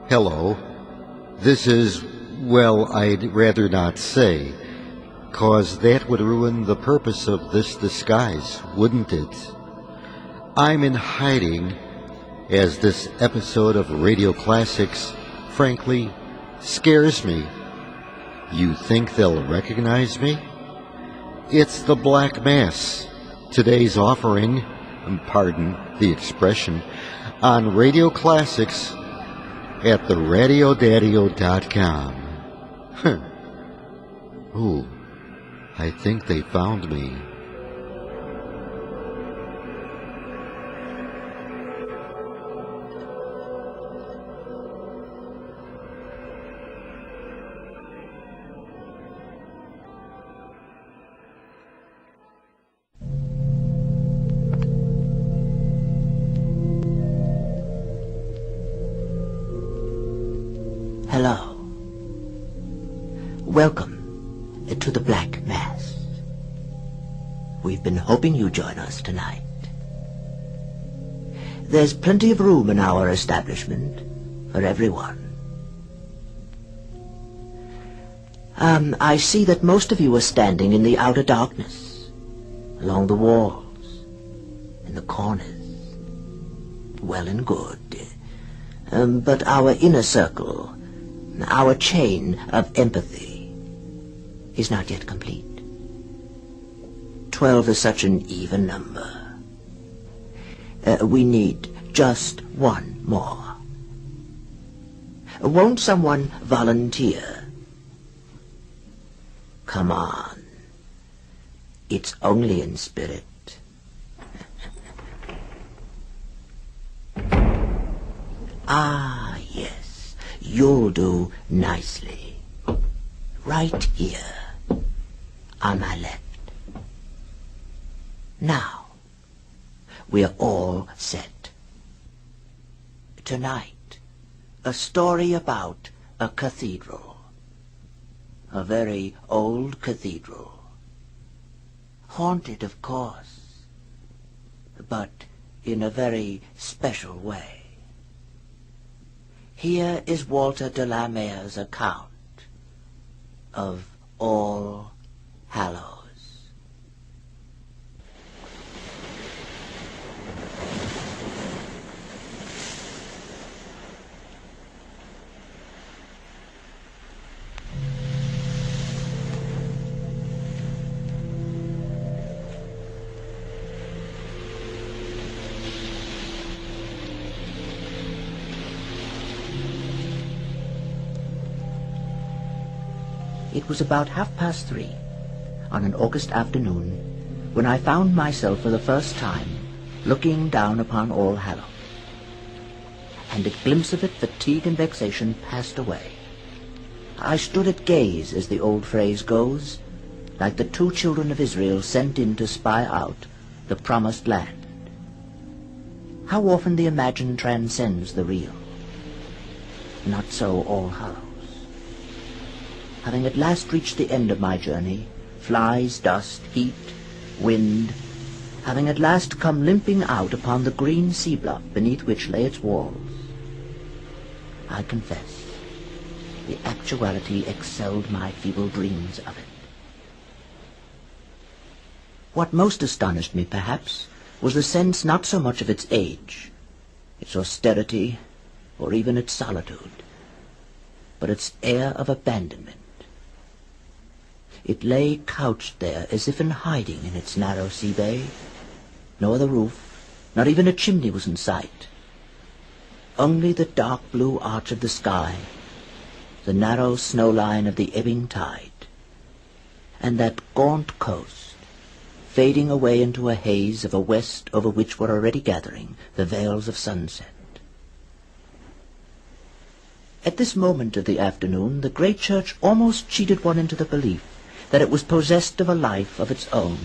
Hello. This is, well, I'd rather not say, 'cause that would ruin the purpose of this disguise, wouldn't it? I'm in hiding, as this episode of Radio Classics, frankly, scares me. You think they'll recognize me? It's the Black Mass, today's offering, pardon the expression, on Radio Classics at theradiodaddio.com. Ooh, I think they found me. Hello. Welcome to the Black Mass. We've been hoping you'd join us tonight. There's plenty of room in our establishment for everyone. I see that most of you are standing in the outer darkness, along the walls, in the corners. Well and good. But our inner circle, our chain of empathy, is not yet complete. 12 is such an even number. We need just one more. Won't someone volunteer? Come on. It's only in spirit. Ah, yes. You'll do nicely. Right here, on my left. Now, we're all set. Tonight, a story about a cathedral. A very old cathedral. Haunted, of course, but in a very special way. Here is Walter de la Mare's account of All Hallows. It was about 3:30 on an August afternoon when I found myself for the first time looking down upon All Hallows. And a glimpse of it, fatigue and vexation passed away. I stood at gaze, as the old phrase goes, like the two children of Israel sent in to spy out the promised land. How often the imagined transcends the real. Not so All Hallows. Having at last reached the end of my journey, flies, dust, heat, wind, having at last come limping out upon the green sea bluff beneath which lay its walls, I confess, the actuality excelled my feeble dreams of it. What most astonished me, perhaps, was the sense not so much of its age, its austerity, or even its solitude, but its air of abandonment. It lay couched there as if in hiding in its narrow sea bay. No other roof, not even a chimney was in sight. Only the dark blue arch of the sky, the narrow snow line of the ebbing tide, and that gaunt coast, fading away into a haze of a west over which were already gathering the veils of sunset. At this moment of the afternoon, the great church almost cheated one into the belief that it was possessed of a life of its own.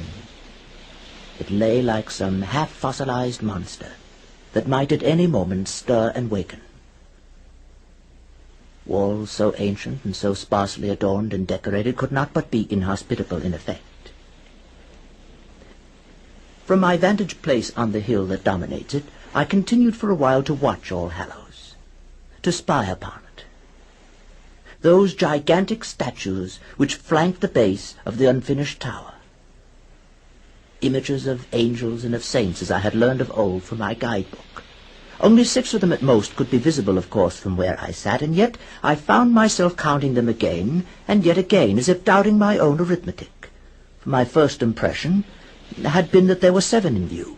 It lay like some half-fossilized monster that might at any moment stir and waken. Walls so ancient and so sparsely adorned and decorated could not but be inhospitable in effect. From my vantage place on the hill that dominates it, I continued for a while to watch All Hallows. to spy upon it. Those gigantic statues which flanked the base of the unfinished tower. Images of angels and of saints as I had learned of old from my guidebook. Only 6 of them at most could be visible, of course, from where I sat, and yet I found myself counting them again and yet again, as if doubting my own arithmetic. For my first impression had been that there were 7 in view.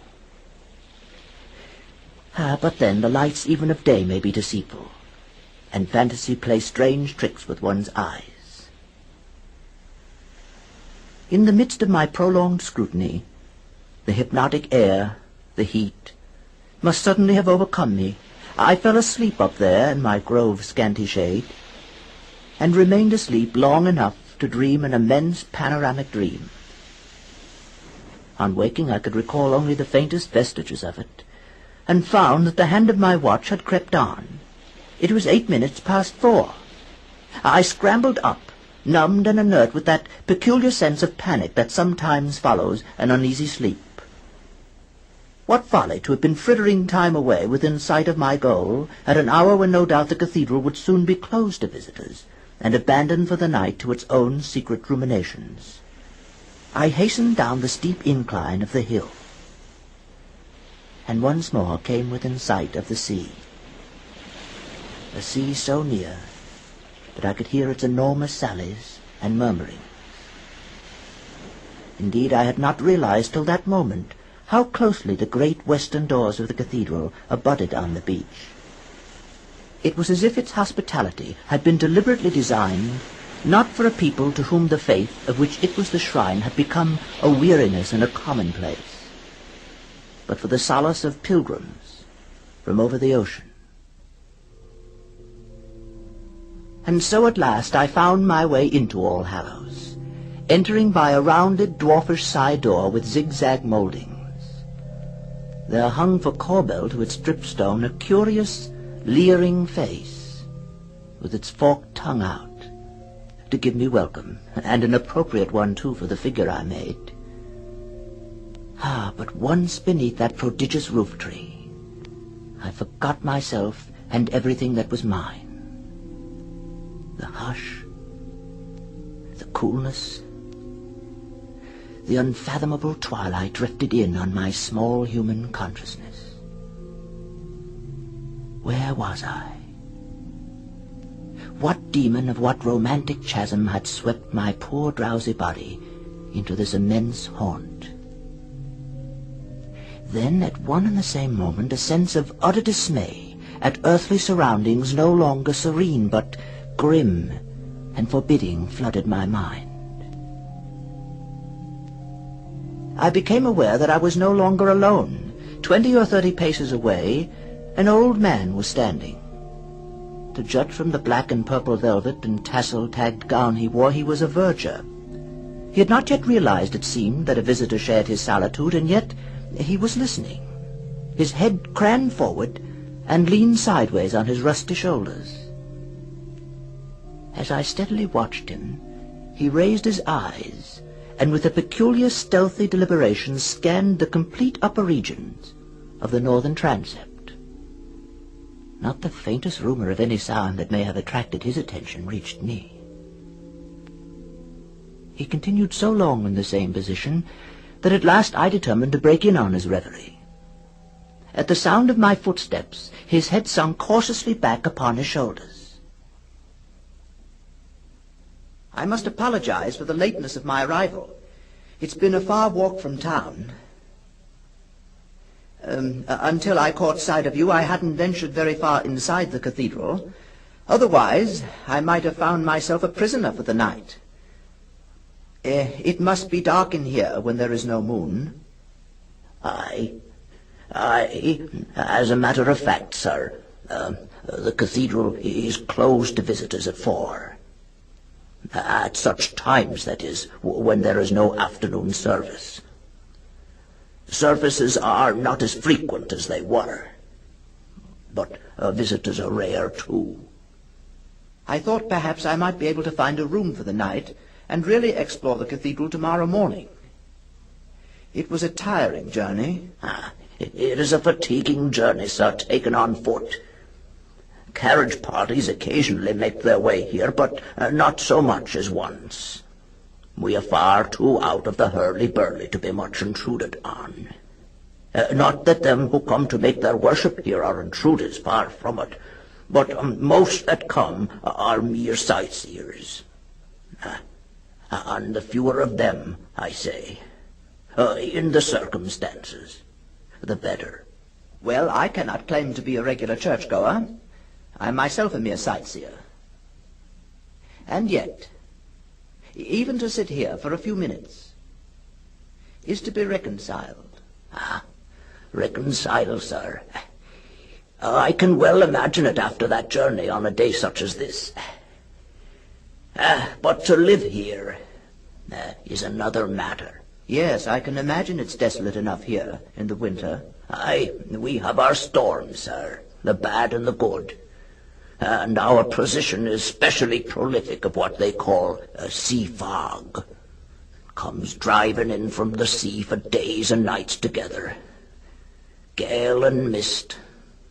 But then the lights even of day may be deceitful, and fantasy plays strange tricks with one's eyes. In the midst of my prolonged scrutiny, the hypnotic air, the heat, must suddenly have overcome me. I fell asleep up there in my grove's scanty shade, and remained asleep long enough to dream an immense panoramic dream. On waking I could recall only the faintest vestiges of it, and found that the hand of my watch had crept on. It was 8 minutes past 4. I scrambled up, numbed and inert with that peculiar sense of panic that sometimes follows an uneasy sleep. What folly to have been frittering time away within sight of my goal at an hour when no doubt the cathedral would soon be closed to visitors, and abandoned for the night to its own secret ruminations. I hastened down the steep incline of the hill, and once more came within sight of the sea. A sea so near that I could hear its enormous sallies and murmurings. Indeed, I had not realized till that moment how closely the great western doors of the cathedral abutted on the beach. It was as if its hospitality had been deliberately designed not for a people to whom the faith of which it was the shrine had become a weariness and a commonplace, but for the solace of pilgrims from over the ocean. And so at last I found my way into All Hallows, entering by a rounded dwarfish side door with zigzag mouldings. There hung for corbel to its dripstone a curious, leering face, with its forked tongue out, to give me welcome, and an appropriate one, too, for the figure I made. But once beneath that prodigious roof tree, I forgot myself and everything that was mine. The hush, the coolness, the unfathomable twilight drifted in on my small human consciousness. Where was I? What demon of what romantic chasm had swept my poor drowsy body into this immense haunt? Then, at one and the same moment, a sense of utter dismay at earthly surroundings no longer serene, but grim and forbidding flooded my mind. I became aware that I was no longer alone. 20 or 30 paces away, an old man was standing. To judge from the black and purple velvet and tassel-tagged gown he wore, he was a verger. He had not yet realized, it seemed, that a visitor shared his solitude, and yet he was listening. His head craned forward and leaned sideways on his rusty shoulders. As I steadily watched him, he raised his eyes, and with a peculiar stealthy deliberation scanned the complete upper regions of the northern transept. Not the faintest rumor of any sound that may have attracted his attention reached me. He continued so long in the same position that at last I determined to break in on his reverie. At the sound of my footsteps, his head sunk cautiously back upon his shoulders. "I must apologize for the lateness of my arrival. It's been a far walk from town. Until I caught sight of you, I hadn't ventured very far inside the cathedral. Otherwise, I might have found myself a prisoner for the night. It must be dark in here when there is no moon." Aye, as a matter of fact, sir, the cathedral is closed to visitors at 4. At such times, that is, when there is no afternoon service. Services are not as frequent as they were, but visitors are rare, too. I thought perhaps I might be able to find a room for the night and really explore the cathedral tomorrow morning. It was a tiring journey. It is a fatiguing journey, sir, taken on foot. Carriage parties occasionally make their way here, but not so much as once. We are far too out of the hurly-burly to be much intruded on. Not that them who come to make their worship here are intruders, far from it, but most that come are mere sightseers. And the fewer of them, I say, in the circumstances, the better. Well, I cannot claim to be a regular churchgoer. I am myself a mere sightseer. And yet, even to sit here for a few minutes is to be reconciled. Reconciled, sir. I can well imagine it after that journey on a day such as this. But to live here is another matter. Yes, I can imagine it's desolate enough here in the winter. Aye, we have our storms, sir, the bad and the good. And our position is specially prolific of what they call a sea fog. Comes driving in from the sea for days and nights together. Gale and mist,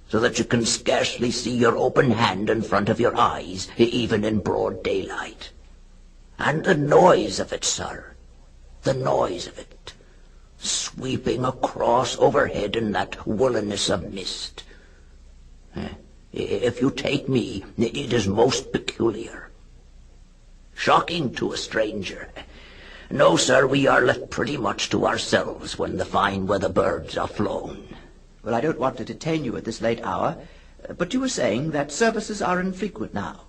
so that you can scarcely see your open hand in front of your eyes, even in broad daylight. And the noise of it, sir, the noise of it, sweeping across overhead in that woolliness of mist. If you take me, it is most peculiar. Shocking to a stranger. No, sir, we are left pretty much to ourselves when the fine weather birds are flown. Well, I don't want to detain you at this late hour, but you were saying that services are infrequent now.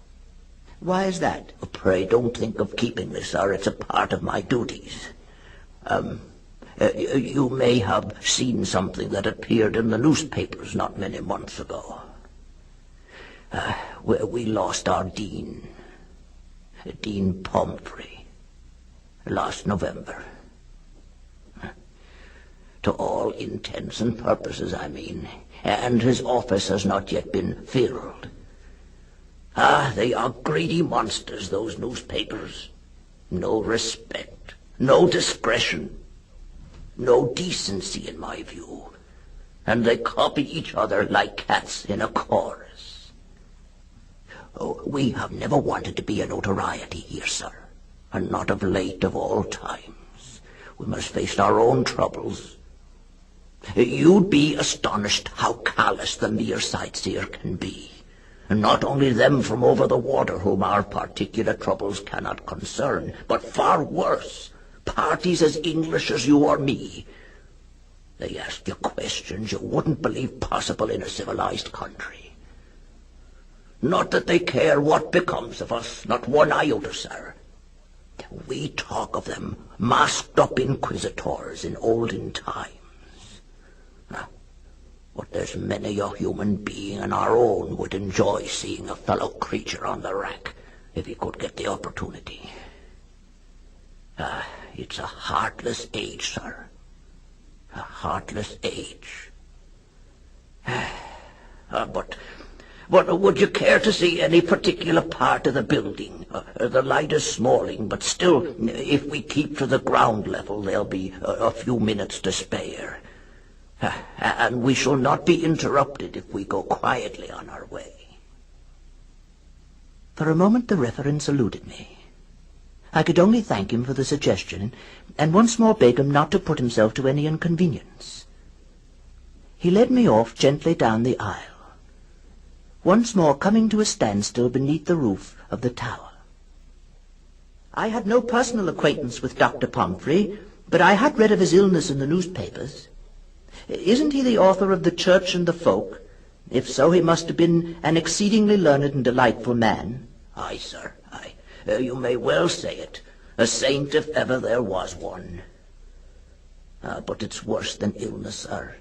Why is that? Pray don't think of keeping me, sir. It's a part of my duties. You may have seen something that appeared in the newspapers not many months ago. We lost our dean, Dean Pomfrey, last November. To all intents and purposes, I mean, and his office has not yet been filled. They are greedy monsters, those newspapers. No respect, no discretion, no decency in my view, and they copy each other like cats in a chorus. We have never wanted to be a notoriety here, sir, and not of late of all times. We must face our own troubles. You'd be astonished how callous the mere sightseer can be, and not only them from over the water whom our particular troubles cannot concern, but far worse, parties as English as you or me. They ask you questions you wouldn't believe possible in a civilized country. Not that they care what becomes of us, not one iota, sir. We talk of them masked-up inquisitors in olden times. But there's many a human being in our own would enjoy seeing a fellow creature on the rack if he could get the opportunity. It's a heartless age, sir. A heartless age. But would you care to see any particular part of the building? The light is smalling, but still, if we keep to the ground level, there'll be a few minutes to spare. And we shall not be interrupted if we go quietly on our way. For a moment the reverend saluted me. I could only thank him for the suggestion, and once more beg him not to put himself to any inconvenience. He led me off gently down the aisle, once more coming to a standstill beneath the roof of the tower. I had no personal acquaintance with Dr. Pomfrey, but I had read of his illness in the newspapers. Isn't he the author of The Church and the Folk? If so, he must have been an exceedingly learned and delightful man. Aye, sir, aye. You may well say it. A saint if ever there was one. But it's worse than illness, sir.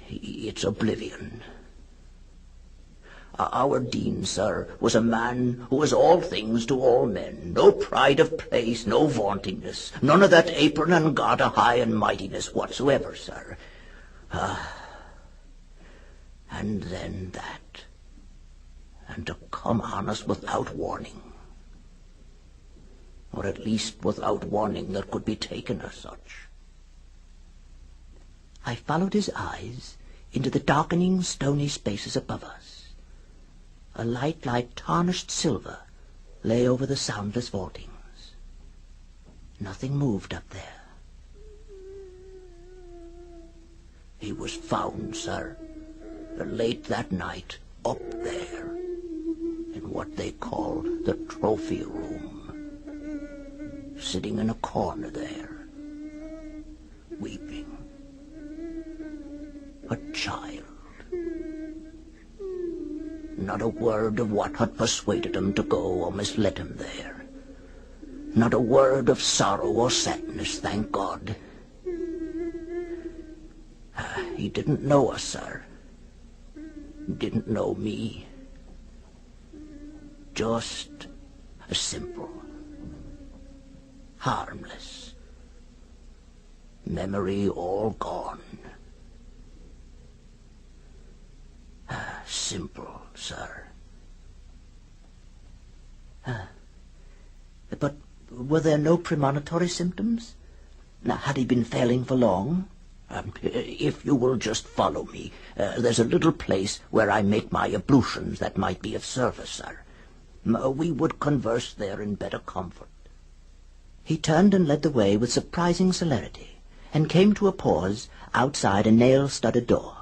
It's oblivion. Our dean, sir, was a man who was all things to all men. No pride of place, no vauntingness, none of that apron and garter high and mightiness whatsoever, sir. And then that. And to come on us without warning. Or at least without warning that could be taken as such. I followed his eyes into the darkening stony spaces above us. A light like tarnished silver lay over the soundless vaultings. Nothing moved up there. He was found, sir, late that night, up there, in what they call the trophy room, sitting in a corner there, weeping. A child. Not a word of what had persuaded him to go or misled him there. Not a word of sorrow or sadness, thank God. He didn't know us, sir. Didn't know me. Just a simple, harmless, memory all gone. Simple, sir. But were there no premonitory symptoms? Now, had he been failing for long? If you will just follow me, there's a little place where I make my ablutions that might be of service, sir. We would converse there in better comfort. He turned and led the way with surprising celerity, and came to a pause outside a nail-studded door.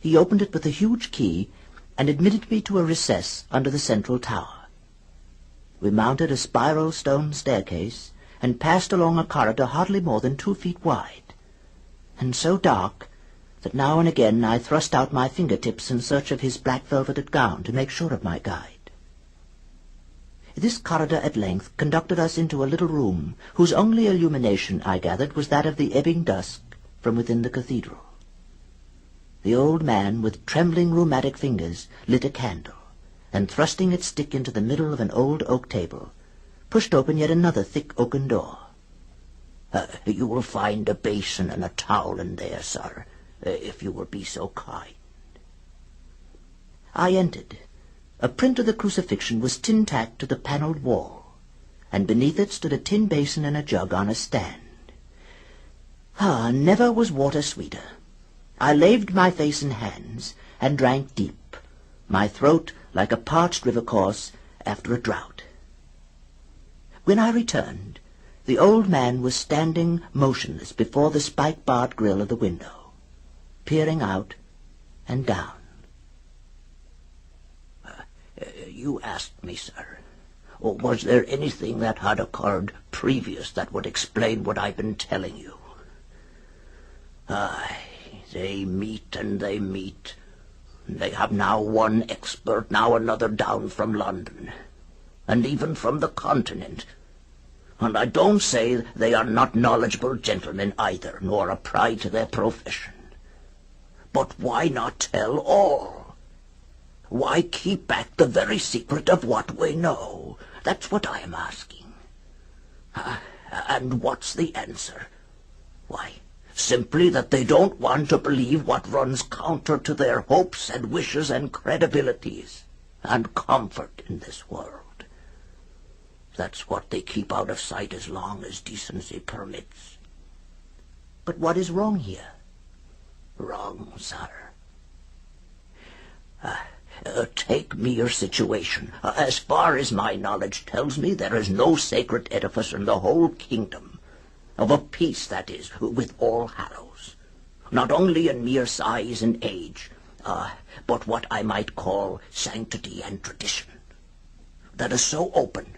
He opened it with a huge key, and admitted me to a recess under the central tower. We mounted a spiral stone staircase, and passed along a corridor hardly more than 2 feet wide, and so dark that now and again I thrust out my fingertips in search of his black velveted gown to make sure of my guide. This corridor at length conducted us into a little room, whose only illumination, I gathered, was that of the ebbing dusk from within the cathedral. The old man, with trembling rheumatic fingers, lit a candle, and thrusting its stick into the middle of an old oak table, pushed open yet another thick oaken door. You will find a basin and a towel in there, sir, if you will be so kind. I entered. A print of the crucifixion was tin-tacked to the panelled wall, and beneath it stood a tin basin and a jug on a stand. Never was water sweeter. I laved my face and hands, and drank deep, my throat like a parched river course after a drought. When I returned, the old man was standing motionless before the spike-barred grille of the window, peering out and down. You asked me, sir, was there anything that had occurred previous that would explain what I've been telling you? Aye, they meet and they meet. They have now one expert, now another down from London, and even from the continent. And I don't say they are not knowledgeable gentlemen either, nor a pride to their profession. But why not tell all? Why keep back the very secret of what we know? That's what I am asking. And what's the answer? Why, simply that they don't want to believe what runs counter to their hopes and wishes and credibilities and comfort in this world. That's what they keep out of sight as long as decency permits. But what is wrong here? Wrong, sir. Take mere situation. As far as my knowledge tells me, there is no sacred edifice in the whole kingdom, of a piece, that is, with All Hallows, not only in mere size and age, but what I might call sanctity and tradition, that is so open,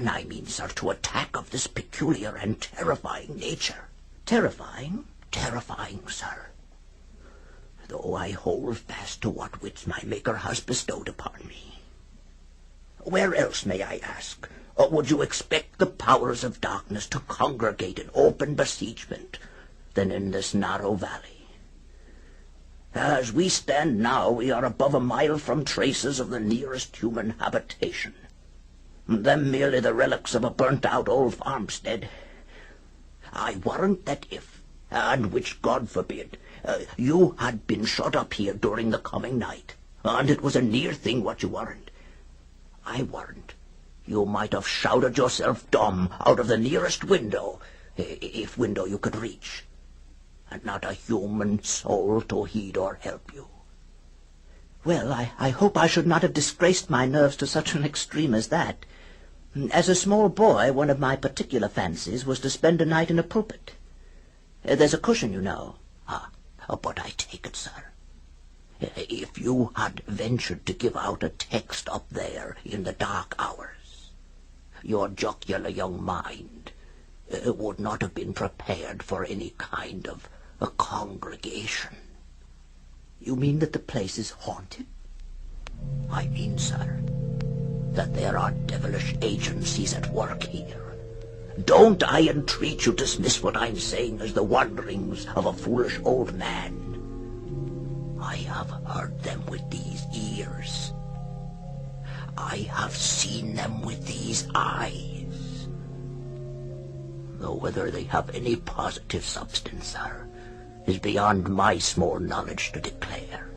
I mean, sir, to attack of this peculiar and terrifying nature. Terrifying? Terrifying, sir. Though I hold fast to what wits my Maker has bestowed upon me. Where else, may I ask, would you expect the powers of darkness to congregate in open besiegement than in this narrow valley? As we stand now, we are above a mile from traces of the nearest human habitation, them merely the relics of a burnt-out old farmstead. I warrant that if, and which God forbid, you had been shut up here during the coming night, and it was a near thing what you weren't, I warrant you might have shouted yourself dumb out of the nearest window, if window you could reach, and not a human soul to heed or help you. Well, I hope I should not have disgraced my nerves to such an extreme as that. As a small boy, one of my particular fancies was to spend a night in a pulpit. There's a cushion, you know. But I take it, sir. If you had ventured to give out a text up there in the dark hours, your jocular young mind would not have been prepared for any kind of a congregation. You mean that the place is haunted? I mean, sir, that there are devilish agencies at work here. Don't I entreat you dismiss what I'm saying as the wanderings of a foolish old man. I have heard them with these ears. I have seen them with these eyes. Though whether they have any positive substance, sir, is beyond my small knowledge to declare.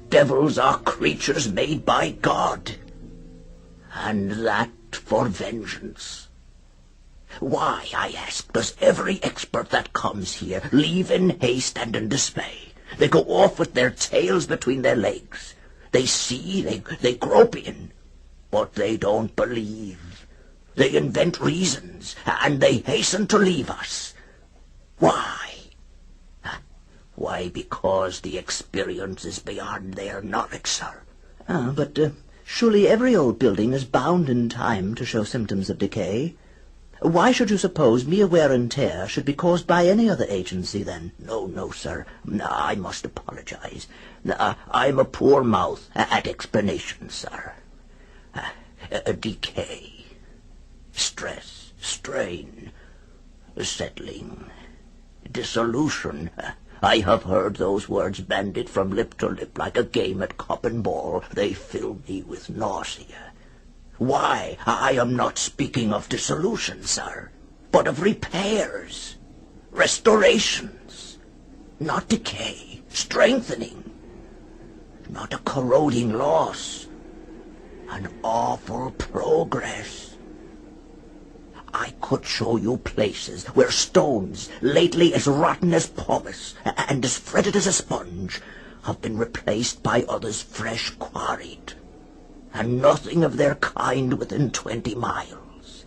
Devils are creatures made by God, and that for vengeance. Why, I ask, does every expert that comes here leave in haste and in dismay? They go off with their tails between their legs. They see, they grope in, but they don't believe. They invent reasons, and they hasten to leave us. Why? Why, because the experience is beyond their knowledge, sir. But surely every old building is bound in time to show symptoms of decay. Why should you suppose mere wear and tear should be caused by any other agency, then? No, sir. I must apologize. I'm a poor mouth at explanations, sir. Decay, stress, strain, settling, dissolution. I have heard those words bandied from lip to lip like a game at cup and ball. They fill me with nausea. Why, I am not speaking of dissolution, sir, but of repairs, restorations, not decay, strengthening, not a corroding loss, an awful progress. I could show you places where stones, lately as rotten as pumice and as fretted as a sponge, have been replaced by others fresh quarried, and nothing of their kind within 20 miles.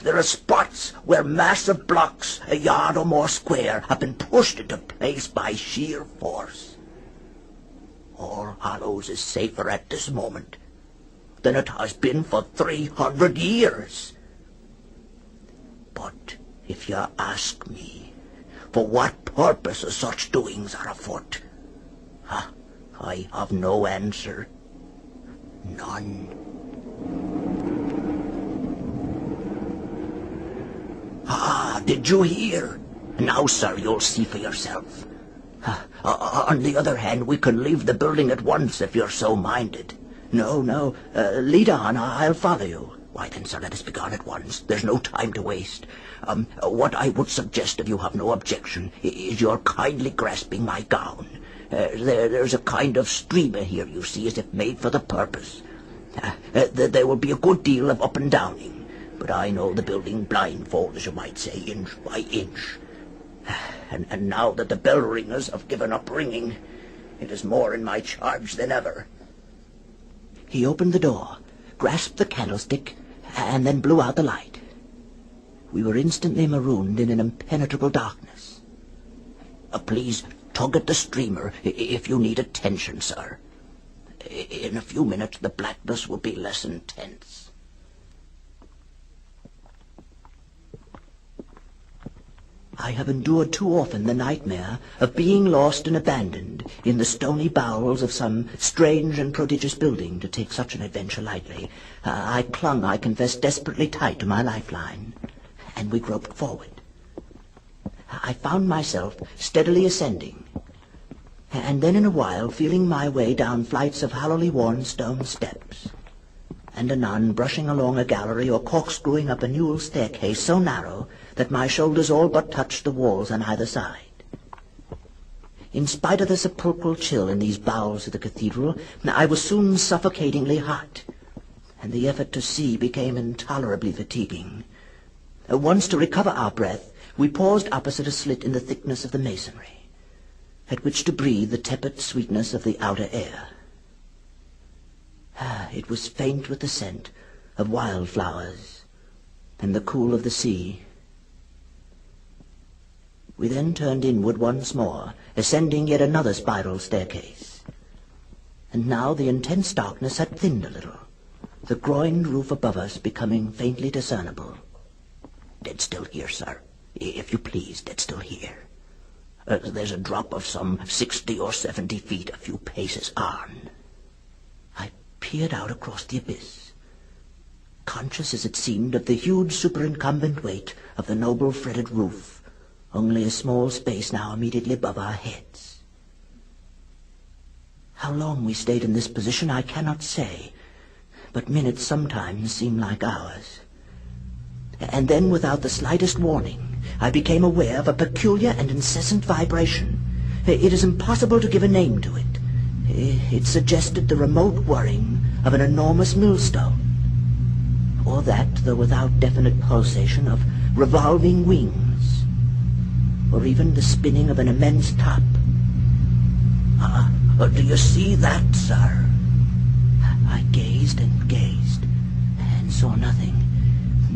There are spots where massive blocks, a yard or more square, have been pushed into place by sheer force. All Hallows is safer at this moment than it has been for 300 years. But if you ask me for what purpose such doings are afoot, I have no answer. None. Did you hear? Now, sir, you'll see for yourself. On the other hand, we can leave the building at once if you're so minded. No, lead on, I'll follow you. Why then, sir, let us be gone at once. There's no time to waste. What I would suggest, if you have no objection, is your kindly grasping my gown. There's a kind of streamer here, you see, as if made for the purpose. There will be a good deal of up and downing, but I know the building blindfold, as you might say, inch by inch. And now that the bell ringers have given up ringing, it is more in my charge than ever. He opened the door, grasped the candlestick, and then blew out the light. We were instantly marooned in an impenetrable darkness. Please tug at the streamer if you need attention, sir. In a few minutes the blackness will be less intense. I have endured too often the nightmare of being lost and abandoned in the stony bowels of some strange and prodigious building to take such an adventure lightly. I clung, I confess, desperately tight to my lifeline, and we groped forward. I found myself steadily ascending, and then in a while feeling my way down flights of hollowly worn stone steps, and anon brushing along a gallery or corkscrewing up a newel staircase so narrow that my shoulders all but touched the walls on either side. In spite of the sepulchral chill in these bowels of the cathedral, I was soon suffocatingly hot, and the effort to see became intolerably fatiguing. Once, to recover our breath, We paused opposite a slit in the thickness of the masonry, at which to breathe the tepid sweetness of the outer air. It was faint with the scent of wildflowers and the cool of the sea. We then turned inward once more, ascending yet another spiral staircase. And now the intense darkness had thinned a little, the groined roof above us becoming faintly discernible. "Dead still here, sir. If you please, dead still here. There's a drop of some 60 or 70 feet a few paces on." I peered out across the abyss, conscious as it seemed of the huge superincumbent weight of the noble fretted roof, only a small space now immediately above our heads. How long we stayed in this position I cannot say, but minutes sometimes seem like hours. And then, without the slightest warning, I became aware of a peculiar and incessant vibration. It is impossible to give a name to it. It suggested the remote whirring of an enormous millstone, or that, though without definite pulsation, of revolving wings, or even the spinning of an immense top. Do you see that, sir? I gazed and gazed, and saw nothing.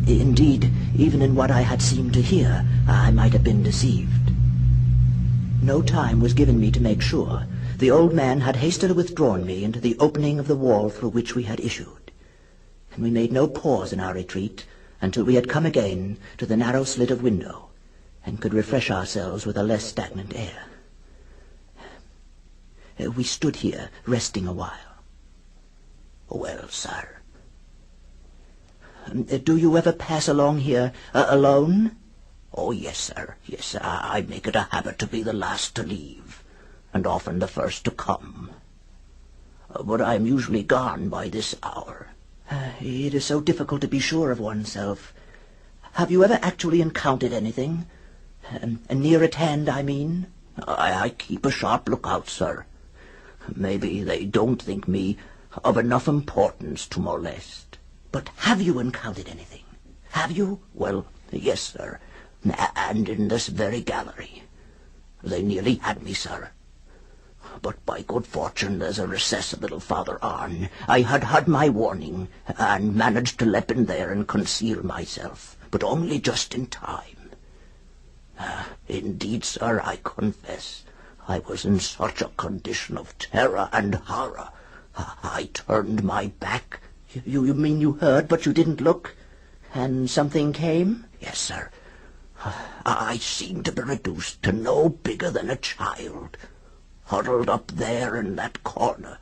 Indeed, even in what I had seemed to hear, I might have been deceived. No time was given me to make sure. The old man had hastily withdrawn me into the opening of the wall through which we had issued, and we made no pause in our retreat until we had come again to the narrow slit of window, and could refresh ourselves with a less stagnant air. We stood here, resting a while. "Well, sir, do you ever pass along here alone?" "Oh, yes, sir. Yes, sir. I make it a habit to be the last to leave, and often the first to come. But I am usually gone by this hour." It is so difficult to be sure of oneself. Have you ever actually encountered anything? Near at hand, I mean? I keep a sharp lookout, sir. Maybe they don't think me of enough importance to molest. But have you encountered anything? Have you? Well, yes, sir, and in this very gallery. They nearly had me, sir. But by good fortune there's a recess a little farther on. I had had my warning, and managed to leap in there and conceal myself, but only just in time. Indeed, sir, I confess, I was in such a condition of terror and horror, I turned my back. You mean you heard, but you didn't look? And something came? Yes, sir. I seemed to be reduced to no bigger than a child, huddled up there in that corner.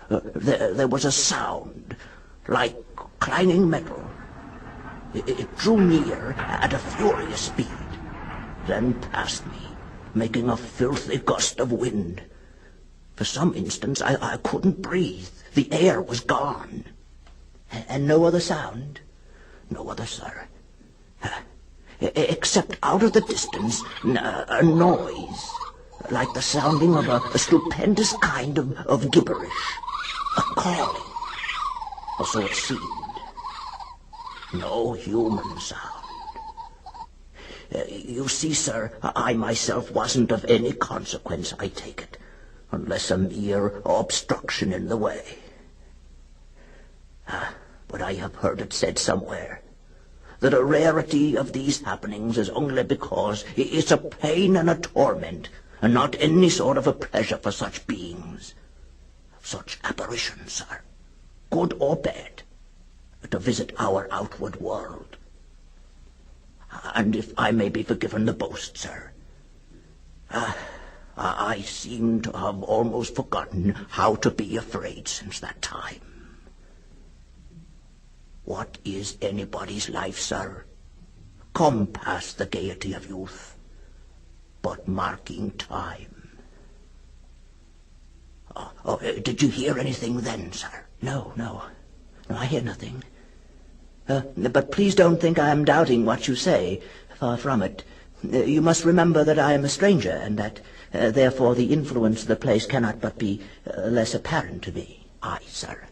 There was a sound, like clanging metal. It drew near at a furious speed, then past me, making a filthy gust of wind. For some instants I couldn't breathe. The air was gone. And no other sound? No other, sir. Except out of the distance a noise, like the sounding of a stupendous kind of gibberish, a calling, or so it seemed. No human sound. You see, sir, I myself wasn't of any consequence, I take it, unless a mere obstruction in the way. But I have heard it said somewhere that a rarity of these happenings is only because it's a pain and a torment, and not any sort of a pleasure for such beings, such apparitions, sir, good or bad, to visit our outward world. And if I may be forgiven the boast, sir, I seem to have almost forgotten how to be afraid since that time. What is anybody's life, sir? Come past the gaiety of youth, but marking time. Did you hear anything then, sir? No, I hear nothing. But please don't think I am doubting what you say. Far from it. You must remember that I am a stranger, and that, therefore, the influence of the place cannot but be less apparent to me. Aye, sir.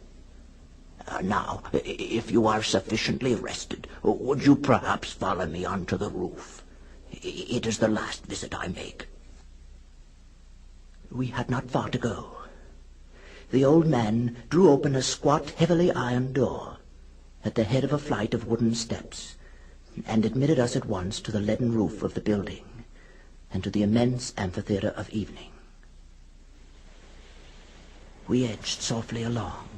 Now, if you are sufficiently rested, would you perhaps follow me onto the roof? It is the last visit I make. We had not far to go. The old man drew open a squat, heavily ironed door at the head of a flight of wooden steps, and admitted us at once to the leaden roof of the building and to the immense amphitheater of evening. We edged softly along,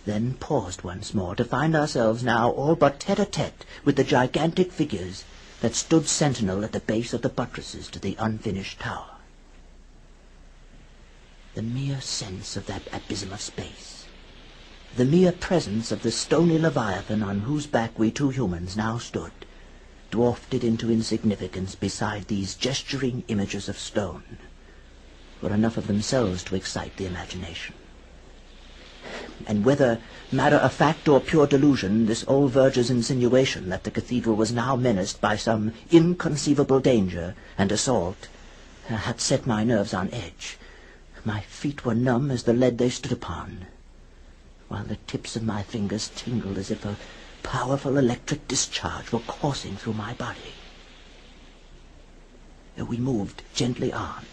then paused once more to find ourselves now all but tete-a-tete with the gigantic figures that stood sentinel at the base of the buttresses to the unfinished tower. The mere sense of that abysm of space, the mere presence of the stony leviathan on whose back we two humans now stood, dwarfed it into insignificance beside these gesturing images of stone, were enough of themselves to excite the imagination. And whether matter-of-fact or pure delusion, this old verger's insinuation that the cathedral was now menaced by some inconceivable danger and assault had set my nerves on edge. My feet were numb as the lead they stood upon, while the tips of my fingers tingled as if a powerful electric discharge were coursing through my body. We moved gently on.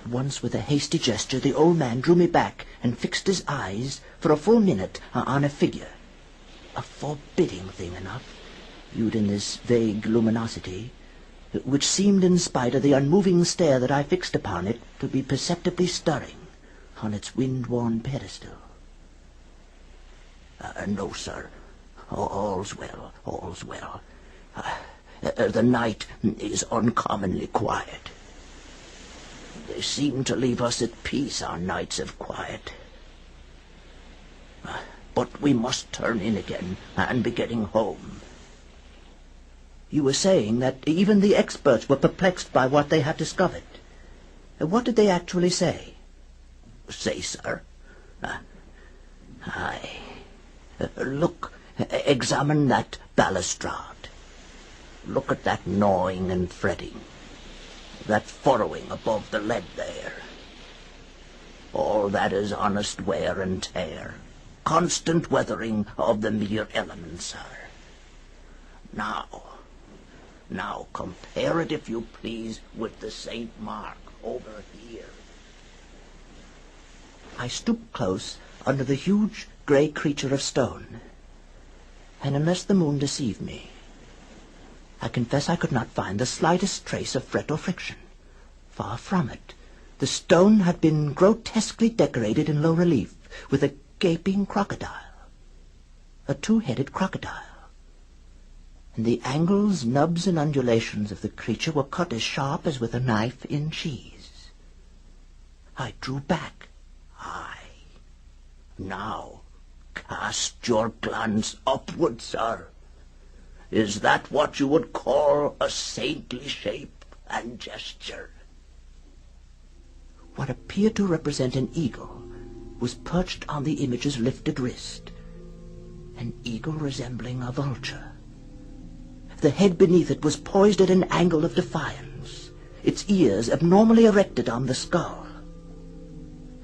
Once, with a hasty gesture, the old man drew me back and fixed his eyes for a full minute on a figure, a forbidding thing enough, viewed in this vague luminosity, which seemed, in spite of the unmoving stare that I fixed upon it, to be perceptibly stirring on its wind-worn pedestal. No, sir. All's well, all's well. The night is uncommonly quiet. They seem to leave us at peace on nights of quiet. But we must turn in again and be getting home. You were saying that even the experts were perplexed by what they had discovered. What did they actually say? Say, sir? Look, examine that balustrade. Look at that gnawing and fretting, that furrowing above the lead there. All that is honest wear and tear, constant weathering of the mere elements, sir. Now compare it, if you please, with the St. Mark over here. I stooped close under the huge grey creature of stone, and unless the moon deceived me, I confess I could not find the slightest trace of fret or friction. Far from it. The stone had been grotesquely decorated in low relief with a gaping crocodile, a two-headed crocodile, and the angles, nubs, and undulations of the creature were cut as sharp as with a knife in cheese. I drew back. Aye. Now, cast your glance upward, sir. Is that what you would call a saintly shape and gesture? What appeared to represent an eagle was perched on the image's lifted wrist, an eagle resembling a vulture. The head beneath it was poised at an angle of defiance, its ears abnormally erected on the skull.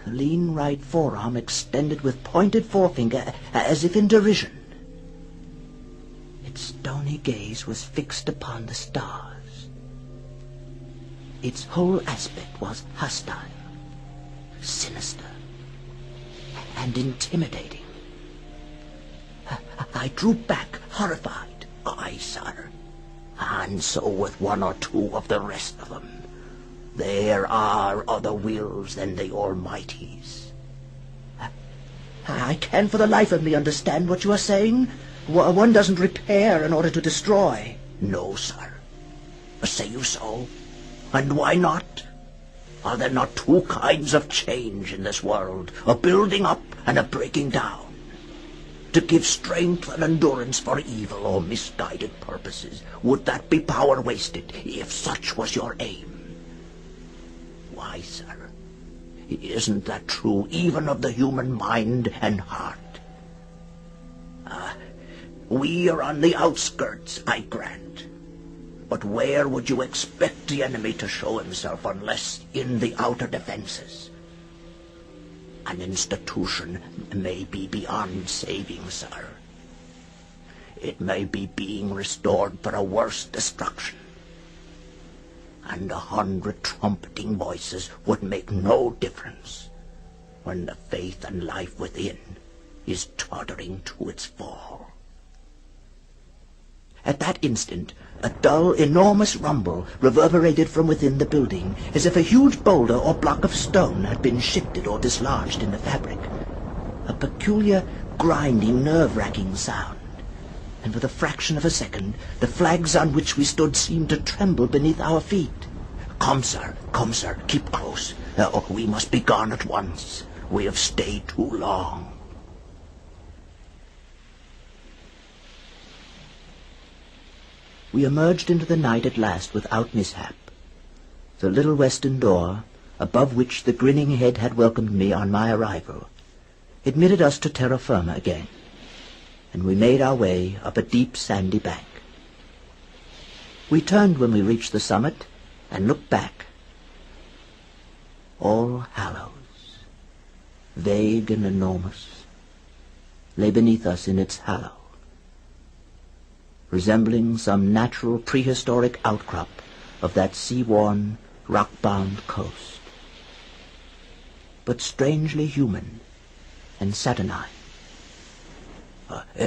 The lean right forearm extended with pointed forefinger as if in derision. Its stony gaze was fixed upon the stars. Its whole aspect was hostile, sinister, and intimidating. I drew back, horrified. Aye, sir, and so with one or two of the rest of them. There are other wills than the Almighty's. I can't for the life of me understand what you are saying. One doesn't repair in order to destroy. No, sir. Say you so? And why not? Are there not two kinds of change in this world, a building up and a breaking down? To give strength and endurance for evil or misguided purposes, would that be power wasted, if such was your aim? Why, sir, isn't that true even of the human mind and heart? We are on the outskirts, I grant. But where would you expect the enemy to show himself unless in the outer defenses? An institution may be beyond saving, sir. it may be being restored for a worse destruction. And 100 trumpeting voices would make no difference when the faith and life within is tottering to its fall. At that instant, a dull, enormous rumble reverberated from within the building, as if a huge boulder or block of stone had been shifted or dislodged in the fabric. A peculiar, grinding, nerve-wracking sound, and for the fraction of a second, the flags on which we stood seemed to tremble beneath our feet. Come, sir, keep close. We must be gone at once. We have stayed too long." We emerged into the night at last without mishap. The little western door, above which the grinning head had welcomed me on my arrival, admitted us to terra firma again, and we made our way up a deep sandy bank. We turned when we reached the summit and looked back. All Hallows, vague and enormous, lay beneath us in its hallow, resembling some natural prehistoric outcrop of that sea-worn, rock-bound coast, but strangely human and saturnine.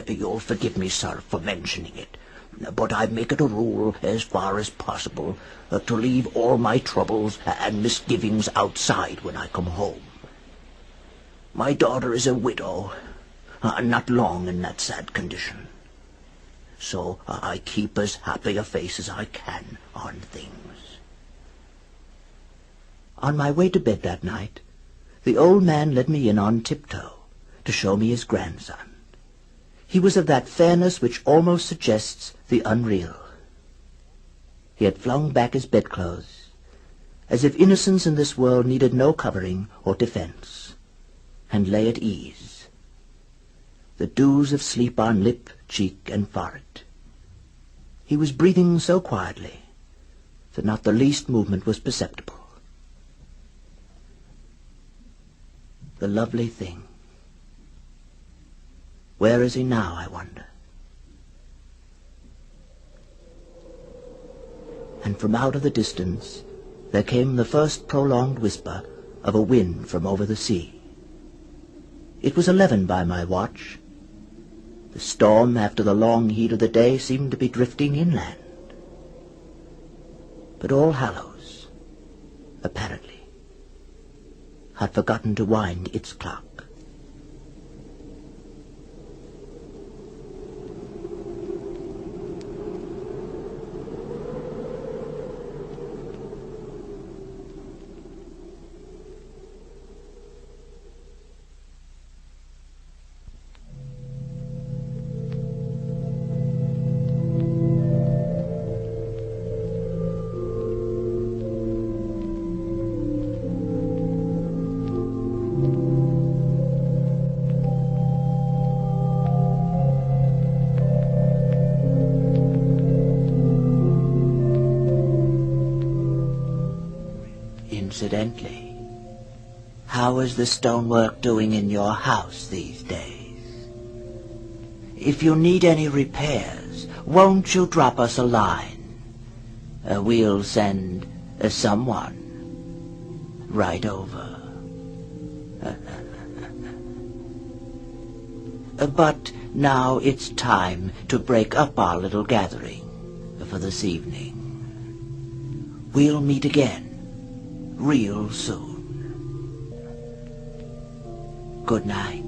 You'll forgive me, sir, for mentioning it, but I make it a rule, as far as possible, to leave all my troubles and misgivings outside when I come home. My daughter is a widow, not long in that sad condition. So I keep as happy a face as I can on things. On my way to bed that night, the old man led me in on tiptoe to show me his grandson. He was of that fairness which almost suggests the unreal. He had flung back his bedclothes, as if innocence in this world needed no covering or defense, and lay at ease, the dews of sleep on lip, cheek, and forehead. He was breathing so quietly that not the least movement was perceptible. The lovely thing. Where is he now, I wonder? And from out of the distance there came the first prolonged whisper of a wind from over the sea. It was 11 by my watch. The storm, after the long heat of the day, seemed to be drifting inland. But All Hallows, apparently, had forgotten to wind its clock. Incidentally, how is the stonework doing in your house these days? If you need any repairs, won't you drop us a line? We'll send someone right over. But now it's time to break up our little gathering for this evening. We'll meet again real soon. Good night.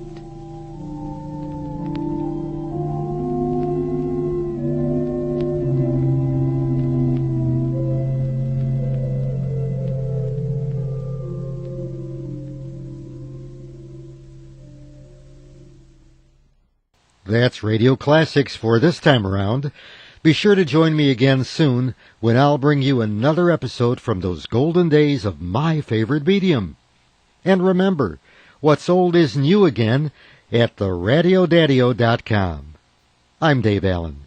That's Radio Classics for this time around. Be sure to join me again soon when I'll bring you another episode from those golden days of my favorite medium. And remember, what's old is new again at theradiodadio.com. I'm Dave Allen.